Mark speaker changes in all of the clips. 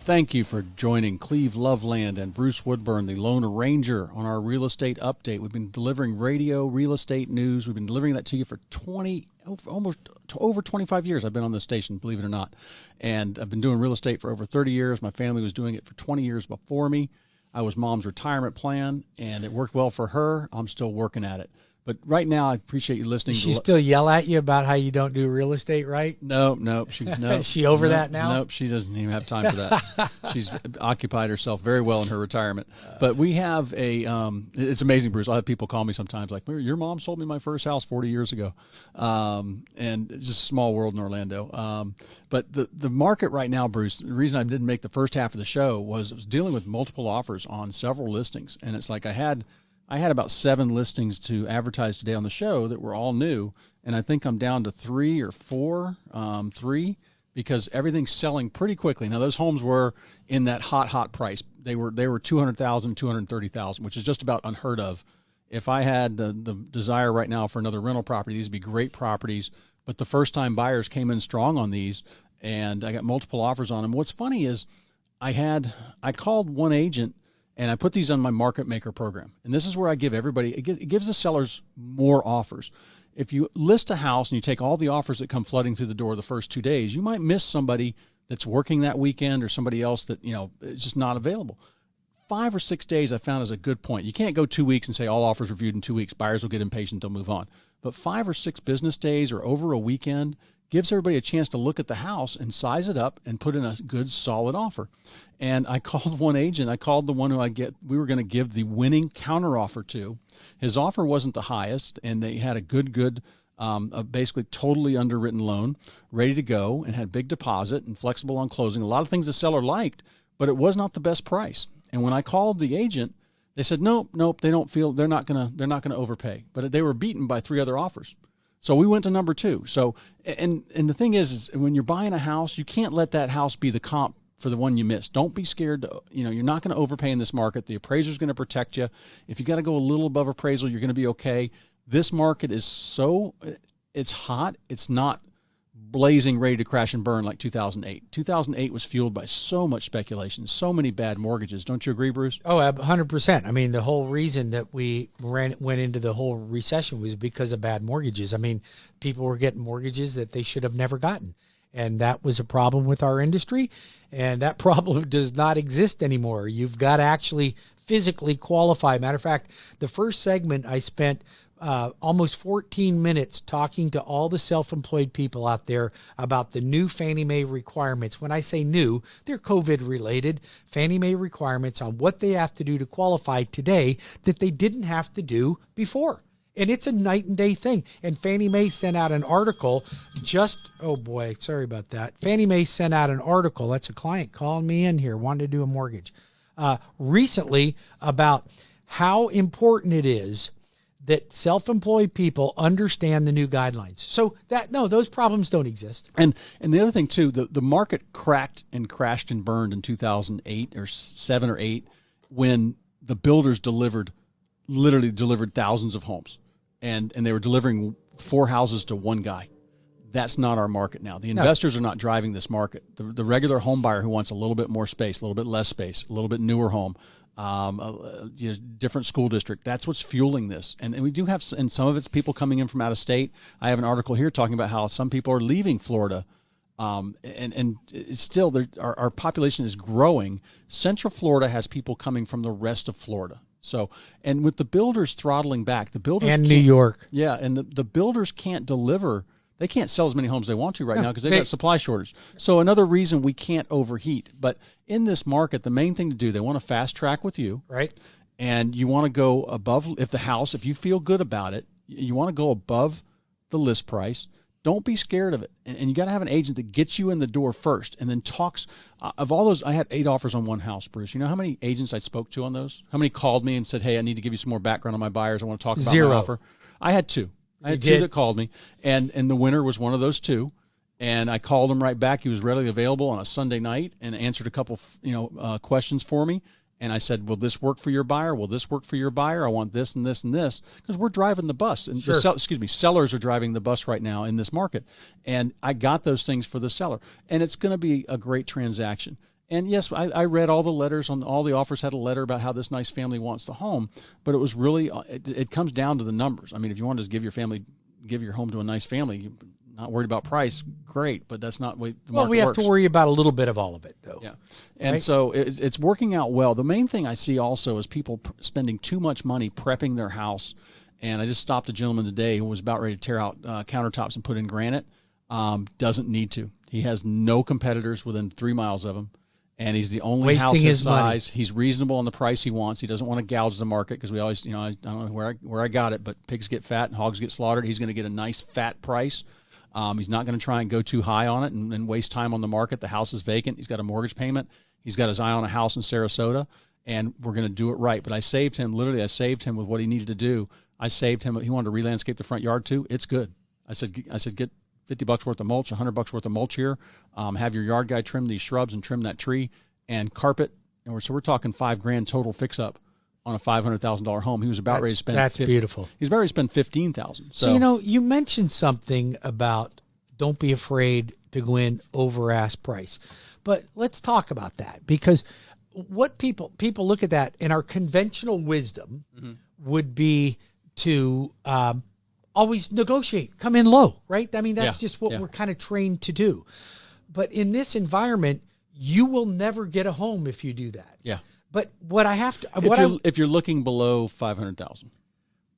Speaker 1: Thank you for joining Cleve, Loveland, and Bruce Woodburn, the Lone Ranger, on our real estate update. We've been delivering radio, real estate news. We've been delivering that to you for almost over 25 years. I've been on this station, believe it or not. And I've been doing real estate for over 30 years. My family was doing it for 20 years before me. I was Mom's retirement plan, and it worked well for her. I'm still working at it. But right now, I appreciate you listening.
Speaker 2: Does she still yell at you about how you don't do real estate right?
Speaker 1: No.
Speaker 2: Is she over that now?
Speaker 1: Nope, she doesn't even have time for that. She's occupied herself very well in her retirement. But we have it's amazing, Bruce. I have people call me sometimes like, your mom sold me my first house 40 years ago. And it's just a small world in Orlando. But the market right now, Bruce, the reason I didn't make the first half of the show was I was dealing with multiple offers on several listings. And it's like I had about 7 listings to advertise today on the show that were all new, and I think I'm down to 3 or 4, 3, because everything's selling pretty quickly. Now, those homes were in that hot price. They were $200,000, $230,000, which is just about unheard of. If I had the desire right now for another rental property, these would be great properties, but the first-time buyers came in strong on these, and I got multiple offers on them. What's funny is I called one agent, and I put these on my market maker program. And this is where I give everybody, it gives the sellers more offers. If you list a house and you take all the offers that come flooding through the door the first 2 days, you might miss somebody that's working that weekend or somebody else that, is just not available. 5 or 6 days I found is a good point. You can't go 2 weeks and say all offers reviewed in 2 weeks. Buyers will get impatient, they'll move on. But 5 or 6 business days or over a weekend gives everybody a chance to look at the house and size it up and put in a good, solid offer. And I called one agent. I called the one who we were going to give the winning counteroffer to. His offer wasn't the highest, and they had a good, basically totally underwritten loan, ready to go, and had big deposit and flexible on closing. A lot of things the seller liked, but it was not the best price. And when I called the agent, they said, nope, they don't feel they're not gonna overpay. But they were beaten by 3 other offers. So we went to number 2. So, and the thing is when you're buying a house, you can't let that house be the comp for the one you missed. Don't be scared. You're not going to overpay in this market. The appraiser's going to protect you. If you got to go a little above appraisal, you're going to be okay. This market is it's hot. It's not blazing, ready to crash and burn like 2008. 2008 was fueled by so much speculation, so many bad mortgages. Don't you agree, Bruce?
Speaker 2: Oh, 100%. I mean, the whole reason that we went into the whole recession was because of bad mortgages. I mean, people were getting mortgages that they should have never gotten. And that was a problem with our industry. And that problem does not exist anymore. You've got to actually physically qualify. Matter of fact, the first segment I spent almost 14 minutes talking to all the self-employed people out there about the new Fannie Mae requirements. When I say new, they're COVID-related Fannie Mae requirements on what they have to do to qualify today that they didn't have to do before. And it's a night and day thing. And Fannie Mae sent out an article oh boy, sorry about that. Fannie Mae sent out an article, that's a client calling me in here, wanting to do a mortgage, recently about how important it is that self-employed people understand the new guidelines. So those problems don't exist.
Speaker 1: And the other thing too, the market cracked and crashed and burned in 2008 or 7 or 8 when the builders literally delivered thousands of homes. And they were delivering 4 houses to one guy. That's not our market now. The investors are not driving this market. The regular home buyer who wants a little bit more space, a little bit less space, a little bit newer home, different school district. That's what's fueling this. And we do have, and some of it's people coming in from out of state. I have an article here talking about how some people are leaving Florida. And it's still, our population is growing. Central Florida has people coming from the rest of Florida. So, and with the builders throttling back, the builders
Speaker 2: and New York.
Speaker 1: Yeah. And the builders can't deliver. They can't sell as many homes as they want to right now because they've got supply shortage. So another reason we can't overheat. But in this market, the main thing to do, they want to fast track with you.
Speaker 2: Right.
Speaker 1: And you want to go above, if you feel good about it, you want to go above the list price. Don't be scared of it. And you got to have an agent that gets you in the door first and then talks. Of all those, I had 8 offers on one house, Bruce. You know how many agents I spoke to on those? How many called me and said, hey, I need to give you some more background on my buyers. I want to talk about my offer. I had 2. I had 2 that called me, and the winner was one of those 2. And I called him right back. He was readily available on a Sunday night and answered a couple questions for me. And I said, will this work for your buyer? Will this work for your buyer? I want this and this and this. Because we're driving the bus. And
Speaker 2: sure.
Speaker 1: Sellers are driving the bus right now in this market. And I got those things for the seller. And it's going to be a great transaction. And yes, I read all the letters on all the offers had a letter about how this nice family wants the home, but it was really it comes down to the numbers. I mean, if you want to give your home to a nice family, you're not worried about price, great, but that's not the way the market works.
Speaker 2: Well, we have to worry about a little bit of all of it, though.
Speaker 1: Yeah, and
Speaker 2: right?
Speaker 1: so it's working out well. The main thing I see also is people spending too much money prepping their house. And I just stopped a gentleman today who was about ready to tear out countertops and put in granite. Doesn't need to. He has no competitors within 3 miles of him. And he's the only house his size. He's reasonable on the price he wants. He doesn't want to gouge the market because we always, I don't know where I got it, but pigs get fat and hogs get slaughtered. He's going to get a nice fat price. He's not going to try and go too high on it and waste time on the market. The house is vacant. He's got a mortgage payment. He's got his eye on a house in Sarasota, and we're going to do it right. But I saved him with what he needed to do. I saved him. He wanted to re-landscape the front yard too. It's good. I said, get $50 worth of mulch, $100 worth of mulch here. Have your yard guy trim these shrubs and trim that tree and carpet. And so we're talking $5,000 total fix up on a $500,000 home. He was about ready to spend.
Speaker 2: That's beautiful.
Speaker 1: He's about ready to spend $15,000.
Speaker 2: So you mentioned something about don't be afraid to go in over ask price, but let's talk about that because what people look at that and our conventional wisdom would be to always negotiate, come in low, right? I mean, that's just what we're kind of trained to do. But in this environment, you will never get a home if you do that.
Speaker 1: Yeah.
Speaker 2: But what I have to,
Speaker 1: if you're looking below 500,000,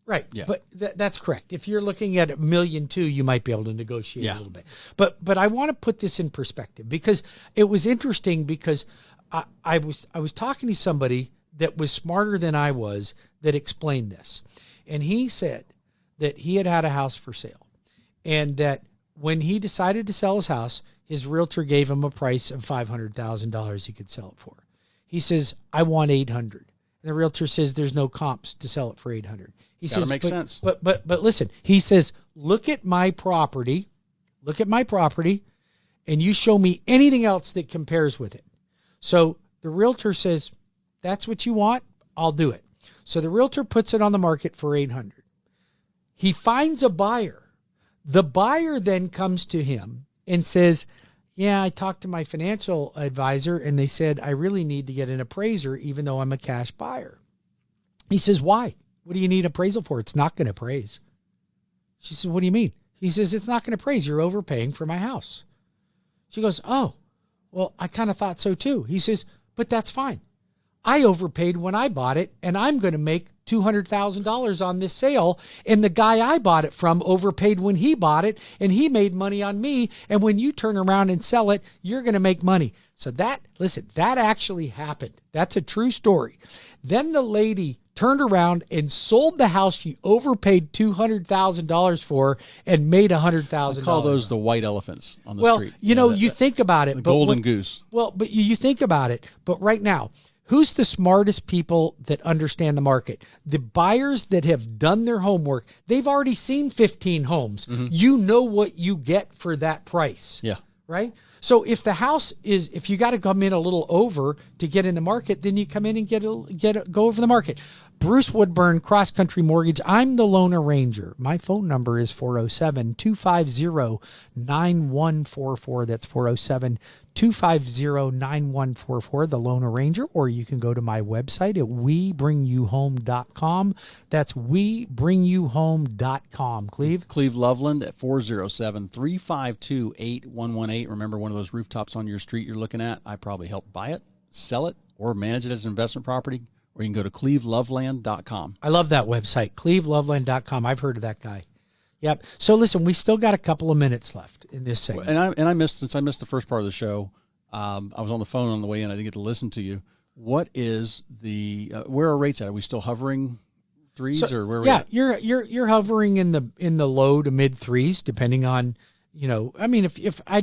Speaker 2: right?
Speaker 1: Yeah.
Speaker 2: But that's correct. If you're looking at $1.2 million, you might be able to negotiate a little bit. But I want to put this in perspective because it was interesting because I was talking to somebody that was smarter than I was that explained this, and he said that he had a house for sale, and that when he decided to sell his house, his realtor gave him a price of $500,000 he could sell it for. He says, I want $800,000. And the realtor says there's no comps to sell it for $800,000. He says,
Speaker 1: makes sense.
Speaker 2: But listen, he says, look at my property, and you show me anything else that compares with it. So the realtor says, that's what you want, I'll do it. So the realtor puts it on the market for $800,000. He finds a buyer. The buyer then comes to him and says, yeah, I talked to my financial advisor and they said I really need to get an appraiser even though I'm a cash buyer. He says, why? What do you need appraisal for? It's not going to appraise. She says, what do you mean? He says, it's not going to appraise. You're overpaying for my house. She goes, oh, well, I kind of thought so too. He says, but that's fine. I overpaid when I bought it, and I'm going to make $200,000 on this sale. And the guy I bought it from overpaid when he bought it, and he made money on me. And when you turn around and sell it, you're going to make money. So that actually happened. That's a true story. Then the lady turned around and sold the house she overpaid $200,000 for and made $100,000.
Speaker 1: I call those the white elephants on the street.
Speaker 2: You think about it.
Speaker 1: The golden goose.
Speaker 2: Well, but you think about it. But right now, who's the smartest people that understand the market? The buyers that have done their homework. They've already seen 15 homes. Mm-hmm. You know what you get for that price.
Speaker 1: Yeah.
Speaker 2: Right? So if if you got to come in a little over to get in the market, then you come in and go over the market. Bruce Woodburn, CrossCountry Mortgage. I'm the loan arranger. My phone number is 407-250-9144. That's 407-250-9144, the loan arranger. Or you can go to my website at webringyouhome.com. That's webringyouhome.com.
Speaker 1: Cleve Loveland at 407-352-8118. Remember, one of those rooftops on your street you're looking at, I probably helped buy it, sell it, or manage it as an investment property. Or you can go to cleveloveland.com.
Speaker 2: I love that website, cleveloveland.com. I've heard of that guy. Yep. So listen, we still got a couple of minutes left in this segment.
Speaker 1: And I missed the first part of the show. I was on the phone on the way in. I didn't get to listen to you. What is where are rates at? Are we still hovering threes or where? Are we at?
Speaker 2: You're hovering in the low to mid threes, depending on. I mean, if I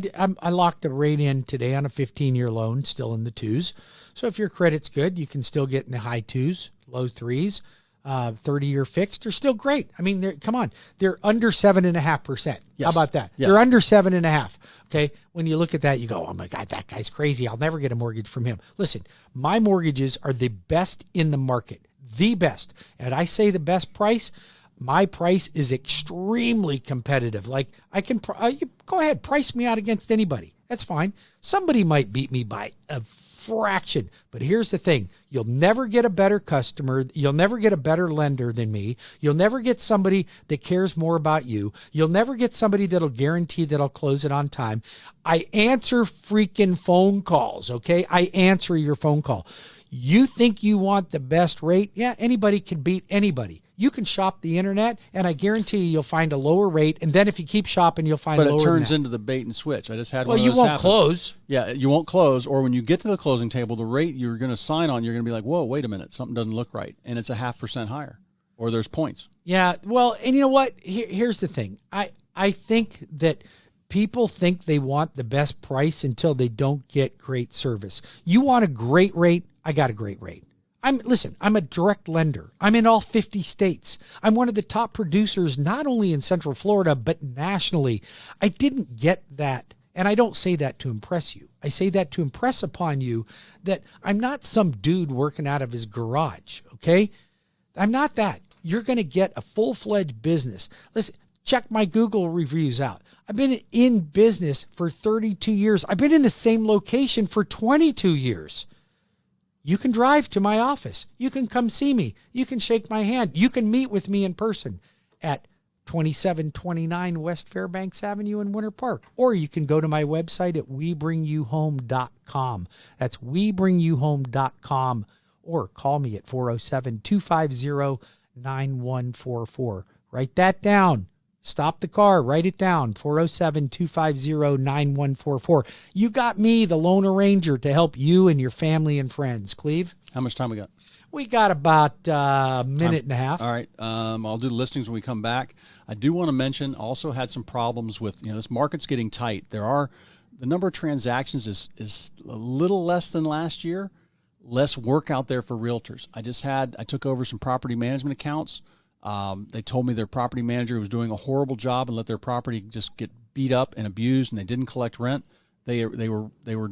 Speaker 2: locked a rate in today on a 15-year loan, still in the twos. So if your credit's good, you can still get in the high twos, low threes. 30-year fixed are still great. I mean, they're under 7.5%. Yes. How about that?
Speaker 1: Yes.
Speaker 2: They're under 7.5%. Okay. When you look at that, you go, oh my God, that guy's crazy. I'll never get a mortgage from him. Listen, my mortgages are the best in the market, the best. And I say the best price. My price is extremely competitive. Like I can, go ahead, price me out against anybody. That's fine. Somebody might beat me by a fraction. But here's the thing. You'll never get a better customer. You'll never get a better lender than me. You'll never get somebody that cares more about you. You'll never get somebody that'll guarantee that I'll close it on time. I answer freaking phone calls, okay? I answer your phone call. You think you want the best rate? Yeah, anybody can beat anybody. You can shop the internet, and I guarantee you'll find a lower rate. And then if you keep shopping, you'll find lower than that.
Speaker 1: But it turns into the bait and switch. I just had one of those
Speaker 2: you won't
Speaker 1: happen.
Speaker 2: close.
Speaker 1: Yeah, you won't close. Or when you get to the closing table, the rate you're going to sign on, you're going to be like, whoa, wait a minute. Something doesn't look right. And it's 0.5% higher. Or there's points.
Speaker 2: Yeah, well, and you know what? Here's the thing. I think that people think they want the best price until they don't get great service. You want a great rate? I got a great rate. Listen, I'm a direct lender. I'm in all 50 states. I'm one of the top producers, not only in Central Florida, but nationally. I didn't get that. And I don't say that to impress you. I say that to impress upon you that I'm not some dude working out of his garage, okay? I'm not that. You're going to get a full-fledged business. Listen, check my Google reviews out. I've been in business for 32 years. I've been in the same location for 22 years. You can drive to my office. You can come see me. You can shake my hand. You can meet with me in person at 2729 West Fairbanks Avenue in Winter Park. Or you can go to my website at webringyouhome.com. That's webringyouhome.com. Or call me at 407-250-9144. Write that down. Stop the car. Write it down. 407-250-9144. You got me, the loan arranger, to help you and your family and friends. Cleve?
Speaker 1: How much time we got?
Speaker 2: We got about a minute and a half.
Speaker 1: All right. I'll do the listings when we come back. I do want to mention, also had some problems with, this market's getting tight. The number of transactions is a little less than last year. Less work out there for realtors. I took over some property management accounts. They told me their property manager was doing a horrible job and let their property just get beat up and abused, and they didn't collect rent. They were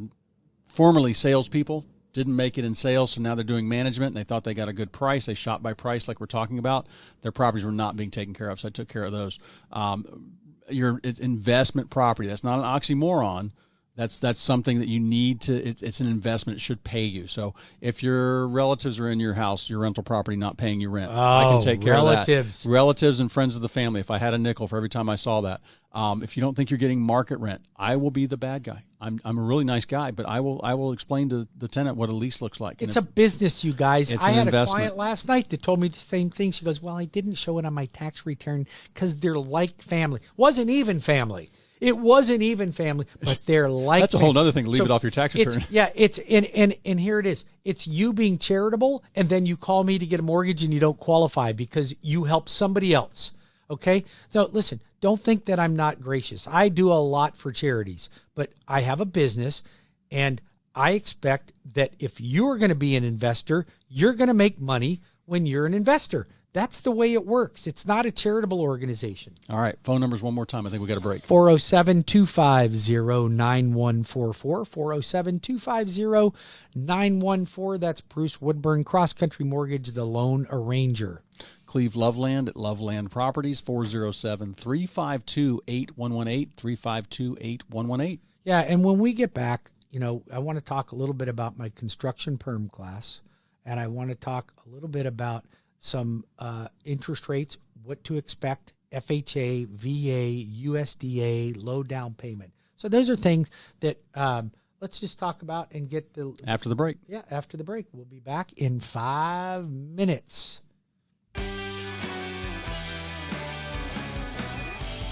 Speaker 1: formerly salespeople, didn't make it in sales, so now they're doing management, and they thought they got a good price. They shot by price like we're talking about. Their properties were not being taken care of, so I took care of those. Your investment property, that's not an oxymoron. That's something that you need to, it's an investment. It should pay you. So if your relatives are in your house, your rental property not paying you rent, I can take care of that. Relatives and friends of the family. If I had a nickel for every time I saw that. If you don't think you're getting market rent, I will be the bad guy. I'm a really nice guy, but I will explain to the tenant what a lease looks like.
Speaker 2: It's a business, you guys. I had a client last night that told me the same thing. She goes, well, I didn't show it on my tax return because they're like family. Wasn't even family. It wasn't even family, but they're like
Speaker 1: that's a whole other thing. Leave it off your tax return.
Speaker 2: And here it is. It's you being charitable, and then you call me to get a mortgage and you don't qualify because you help somebody else. Okay? So listen, don't think that I'm not gracious. I do a lot for charities, but I have a business, and I expect that if you're going to be an investor, you're going to make money when you're an investor. That's the way it works. It's not a charitable organization.
Speaker 1: All right. Phone numbers one more time. I think we got a break.
Speaker 2: 407-250-9144. 407-250-9144. That's Bruce Woodburn, CrossCountry Mortgage, the loan arranger.
Speaker 1: Cleve Loveland at Loveland Properties, 407-352-8118, 352-8118.
Speaker 2: Yeah, and when we get back, I want to talk a little bit about my construction perm class, and I want to talk a little bit about some interest rates, what to expect, FHA, VA, USDA, low down payment. So those are things that let's just talk about and get the...
Speaker 1: After the break.
Speaker 2: Yeah, after the break. We'll be back in 5 minutes.